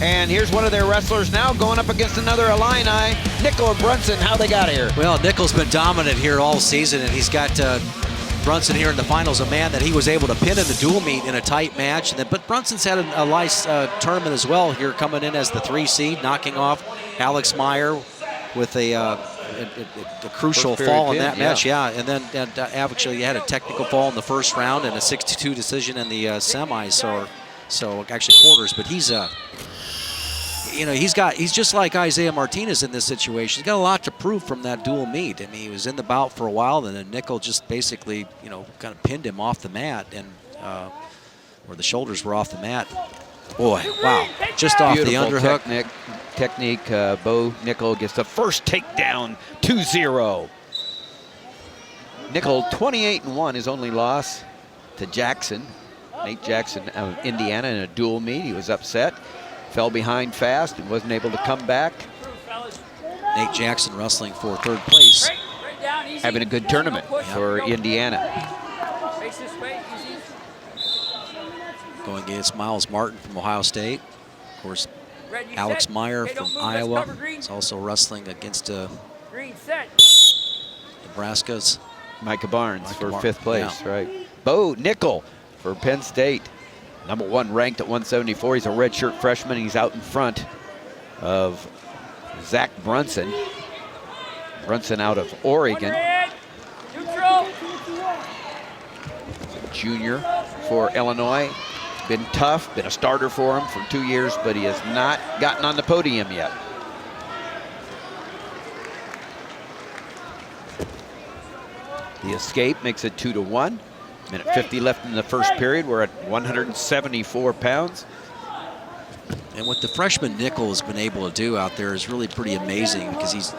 And here's one of their wrestlers now going up against another Illini. Nickal and Brunson, how they got here? Well, Nickal's been dominant here all season, and he's got Brunson here in the finals, a man that he was able to pin in the dual meet in a tight match. But Brunson's had a nice tournament as well here, coming in as the 3 seed, knocking off Alex Meyer with a crucial fall in that match. Yeah, and then actually he had a technical fall in the first round and a 6-2 decision in the semis, so actually quarters. But he's he's just like Isaiah Martinez in this situation. He's got a lot to prove from that dual meet. I mean, he was in the bout for a while, and then Nickal just basically, kind of pinned him off the mat, and where the shoulders were off the mat. Boy, wow, just off the underhook. Technique, Bo Nickal gets the first takedown, 2-0. Nickal, 28-1, his only loss to Jackson. Nate Jackson of Indiana in a dual meet. He was upset, fell behind fast, and wasn't able to come back. Nate Jackson wrestling for 3rd place. Having a good tournament for Indiana. Going against Miles Martin from Ohio State. Of course, Alex Meyer from Iowa is also wrestling against Nebraska's Micah Barnes for 5th place, right? Bo Nickal for Penn State, #1 ranked at 174. He's a redshirt freshman. He's out in front of Zac Brunson. Brunson out of Oregon. Junior for Illinois. Been tough, been a starter for him for 2 years, but he has not gotten on the podium yet. The escape makes it 2-1. Minute 50 left in the first period. We're at 174 pounds. And what the freshman Nickal has been able to do out there is really pretty amazing, because he's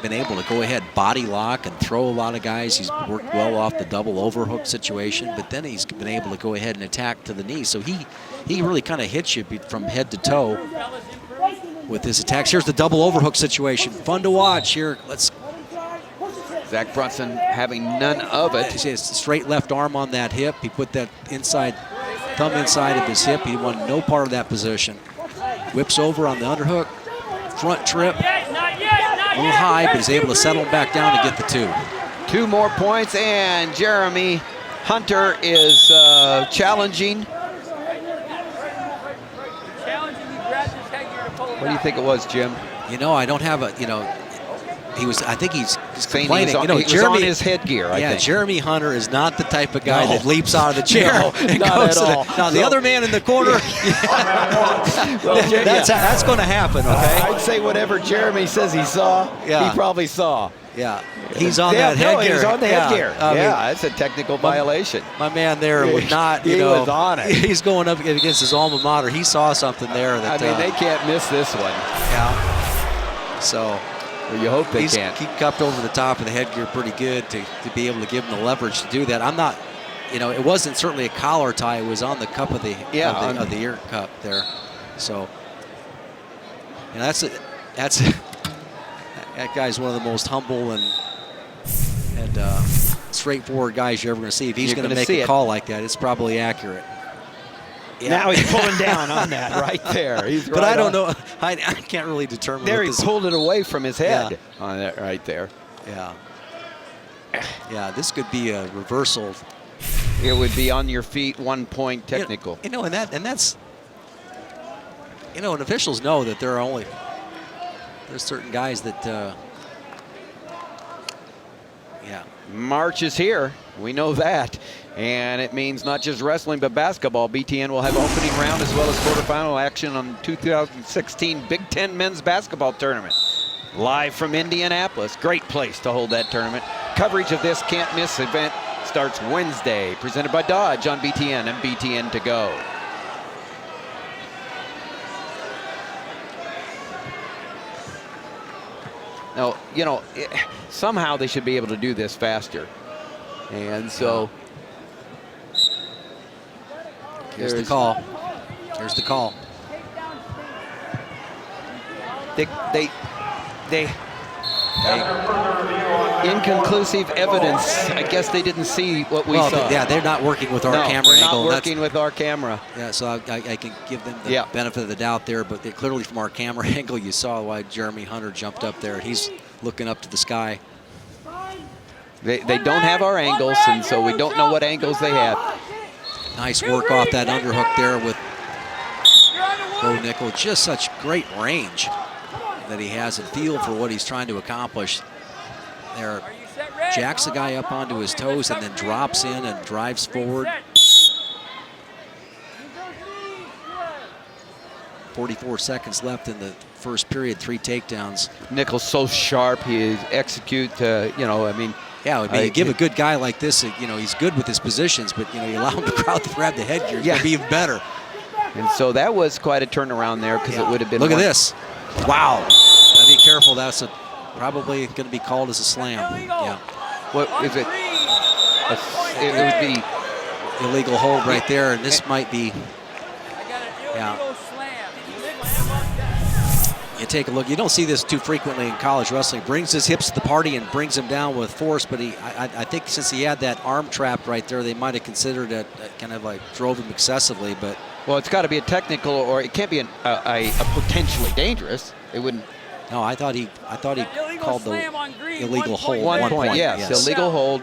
been able to go ahead, body lock, and throw a lot of guys. He's worked well off the double overhook situation, but then he's been able to go ahead and attack to the knee. So he really kind of hits you from head to toe with his attacks. Here's the double overhook situation. Fun to watch here. Zac Brunson having none of it. He has straight left arm on that hip. He put that thumb inside of his hip. He wanted no part of that position. Whips over on the underhook, front trip, a little high, but he's able to settle him back down to get the 2. 2 more points, and Jeremy Hunter is challenging. What do you think it was, Jim? I don't have a, I think he's complaining. Jeremy was on his headgear, I think. Jeremy Hunter is not the type of guy that leaps out of the chair. And not at all. Now, the other man in the corner, that's going to happen, okay? I'd say whatever Jeremy says he saw, he probably saw. Yeah, he's on that headgear. He's on the headgear. That's a technical violation. My man there would not, he was on it. He's going up against his alma mater. He saw something there. That, they can't miss this one. Yeah. So... Well, you hope they can't. He cupped over the top of the headgear pretty good to be able to give him the leverage to do that. I'm not, it wasn't certainly a collar tie. It was on the cup of the ear cup there. So, that guy's one of the most humble and straightforward guys you're ever going to see. If he's going to make a call like that, it's probably accurate. Yeah. Now he's pulling down on that right there. But I don't know. I can't really determine. There, he pulled it away from his head on that right there. Yeah. Yeah, this could be a reversal. It would be on your feet, 1 point technical. And that's. And officials know that there's certain guys that. March is here. We know that. And it means not just wrestling, but basketball. BTN will have opening round as well as quarterfinal action on 2016 Big Ten Men's Basketball Tournament. Live from Indianapolis. Great place to hold that tournament. Coverage of this can't-miss event starts Wednesday. Presented by Dodge on BTN and BTN to go. Now, somehow they should be able to do this faster. And so... Here's the call. Here's the call. Inconclusive evidence. I guess they didn't see what we saw. Yeah, they're not working with our camera they're angle. not working with our camera. Yeah, so I can give them the benefit of the doubt there, but clearly from our camera angle, you saw why Jeremy Hunter jumped up there. He's looking up to the sky. They don't have our angles, and so we don't know what angles they have. Nice work off that underhook there with Bo Nickal. Just such great range that he has and feel for what he's trying to accomplish. There, jacks the guy up onto his toes and then drops in and drives forward. 44 seconds left in the first period, 3 takedowns. Nickal's so sharp. He execute, you know, I mean. Yeah, I mean, you give a good guy like this, you know, he's good with his positions, but, you know, you allow him to crowd to grab the headgear, it's going to be even better. And so that was quite a turnaround there because it would have been. Look at this. Wow. Gotta be careful. That's probably going to be called as a slam. Yeah. What is it? It would be illegal hold right there, and this might be. Yeah. You take a look. You don't see this too frequently in college wrestling. Brings his hips to the party and brings him down with force. But I think since he had that arm trap right there, they might have considered it kind of like drove him excessively. But well, it's got to be a technical, or it can't be a potentially dangerous. It wouldn't. No, I thought he called the illegal hold. 1 point. Yes, illegal hold,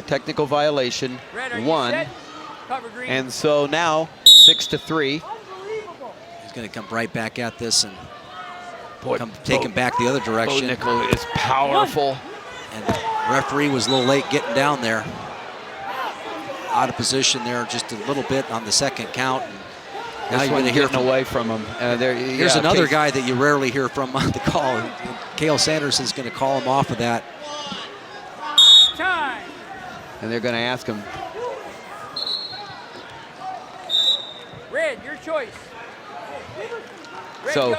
technical violation, 1, and so now 6-3. He's going to come right back at this and take him back the other direction. Bo Nickal is powerful. And the referee was a little late getting down there. Out of position there just a little bit on the second count. And now you're going to hear away from him. Here's another guy that you rarely hear from on the call. Cale Sanderson's going to call him off of that. Time. And they're going to ask him. Red, your choice. So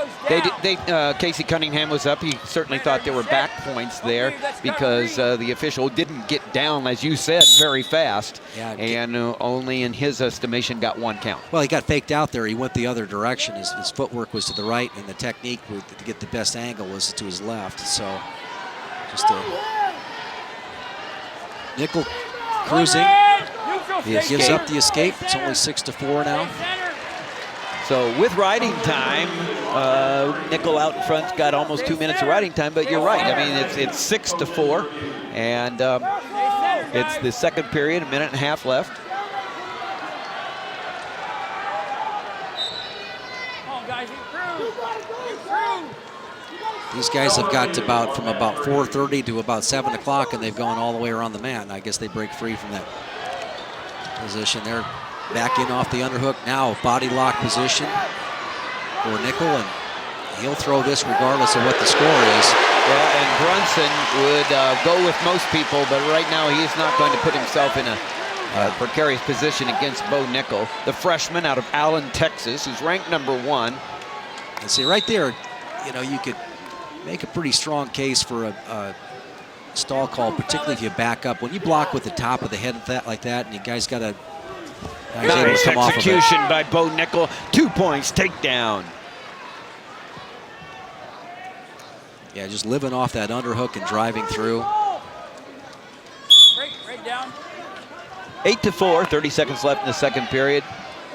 Casey Cunningham was up. He certainly thought there were back points there because the official didn't get down, as you said, very fast. Yeah, and only in his estimation got 1 count. Well, he got faked out there. He went the other direction. His footwork was to the right, and the technique to get the best angle was to his left. So just Nickal cruising. He gives up the escape. It's only 6-4 now. So with riding time, Nickal out in front's got almost 2 minutes of riding time, but you're right. I mean, it's 6-4, and it's the second period, 1.5 minutes left. These guys have got to from about 4:30 to about 7 o'clock, and they've gone all the way around the mat, and I guess they break free from that position there. Back in off the underhook now, body lock position for Nickal, and he'll throw this regardless of what the score is. Well, and Brunson would go with most people, but right now he is not going to put himself in a precarious position against Bo Nickal, the freshman out of Allen, Texas, who's ranked #1. And see right there, you know, you could make a pretty strong case for a stall call, particularly if you back up. When you block with the top of the head like that, and you guys got to. Nice execution by Bo Nickal. 2 points, takedown. Yeah, just living off that underhook and driving through. Break down. 8-4, 30 seconds left in the second period.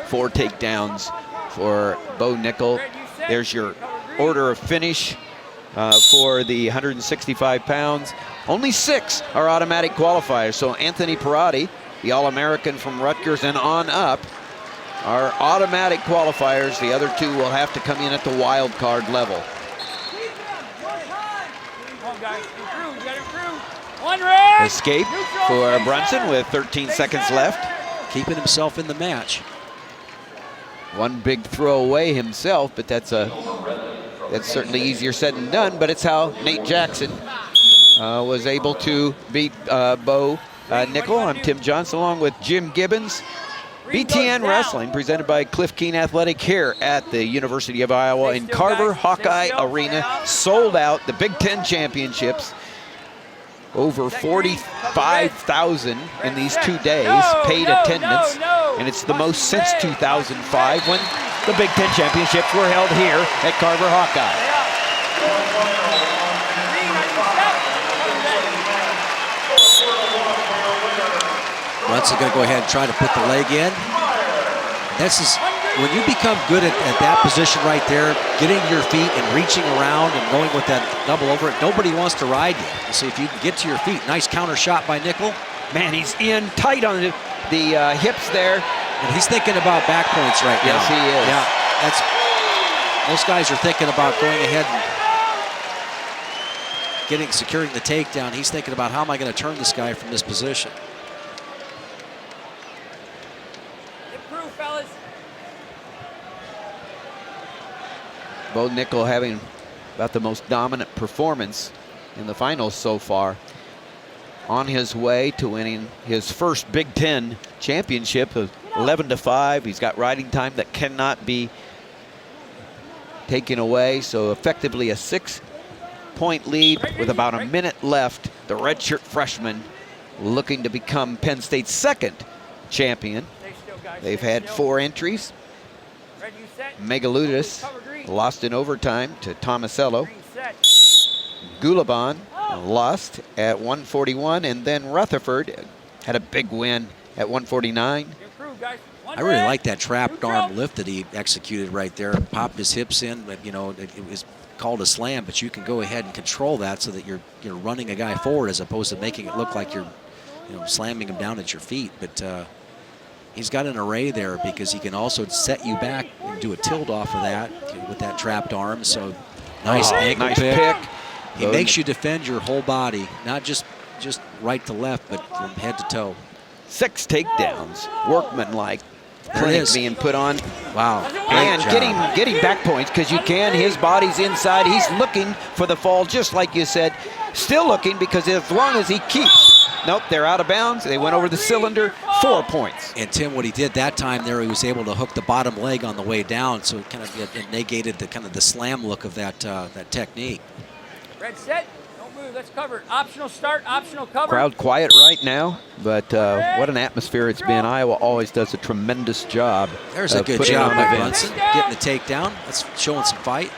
4 takedowns for Bo Nickal. There's your order of finish for the 165 pounds. Only 6 are automatic qualifiers. So Anthony Perotti, the All-American from Rutgers and on up, are automatic qualifiers. The other 2 will have to come in at the wild card level. Escape for Brunson with 13 seconds left. Keeping himself in the match. One big throw away himself, but that's certainly easier said than done, but it's how Nate Jackson was able to beat Bo Nickal. I'm Tim Johnson along with Jim Gibbons. BTN Wrestling presented by Cliff Keen Athletic here at the University of Iowa in Carver Hawkeye Arena. Sold out the Big Ten Championships. Over 45,000 in these 2 days, paid attendance, and it's the most since 2005 when the Big Ten Championships were held here at Carver Hawkeye. Brunson going to go ahead and try to put the leg in. This is when you become good at that position right there, getting your feet and reaching around and going with that double over it. Nobody wants to ride you. So if you can get to your feet, nice counter shot by Nickal. Man, he's in tight on the hips there. And he's thinking about back points right now. Yes, he is. Yeah, that's. Most guys are thinking about going ahead and securing the takedown. He's thinking about how am I going to turn this guy from this position. Improve, fellas. Bo Nickal having about the most dominant performance in the finals so far. On his way to winning his first Big Ten championship of 11-5. He's got riding time that cannot be taken away. So effectively a 6-point lead with about a minute left. The redshirt freshman looking to become Penn State's second champion. They've had 4 entries. Megaludis lost in overtime to Tomasello. Gulabon lost at 141, and then Rutherford had a big win at 149. I really like that trapped arm lift that he executed right there. Popped his hips in, but you know it was called a slam, but you can go ahead and control that so that you're running a guy forward as opposed to making it look like you're slamming him down at your feet. But he's got an array there because he can also set you back and do a tilt off of that with that trapped arm. So nice ankle pick. He makes you defend your whole body, not just right to left, but from head to toe. 6 takedowns, workmanlike. Clinic being put on. Wow. And getting back points because you can. His body's inside. He's looking for the fall, just like you said. Still looking because as long as he keeps. Nope, they're out of bounds. They went over the cylinder. 4 points. And Tim, what he did that time there, he was able to hook the bottom leg on the way down, so it kind of negated the slam look of that technique. Red set. Don't move. Let's cover. Optional start. Optional cover. Crowd quiet right now, but what an atmosphere it's been. Iowa always does a tremendous job. There's a good job by Brunson getting the takedown. That's showing some fight.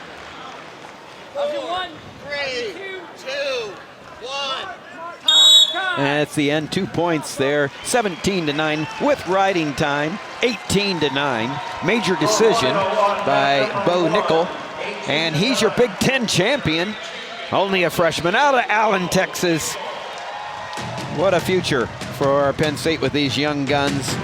1, 3, 2, 1. And it's the end. 2 points there. 17-9 with riding time. 18-9. Major decision by Bo Nickal, and he's your Big Ten champion. Only a freshman out of Allen, Texas. What a future for Penn State with these young guns.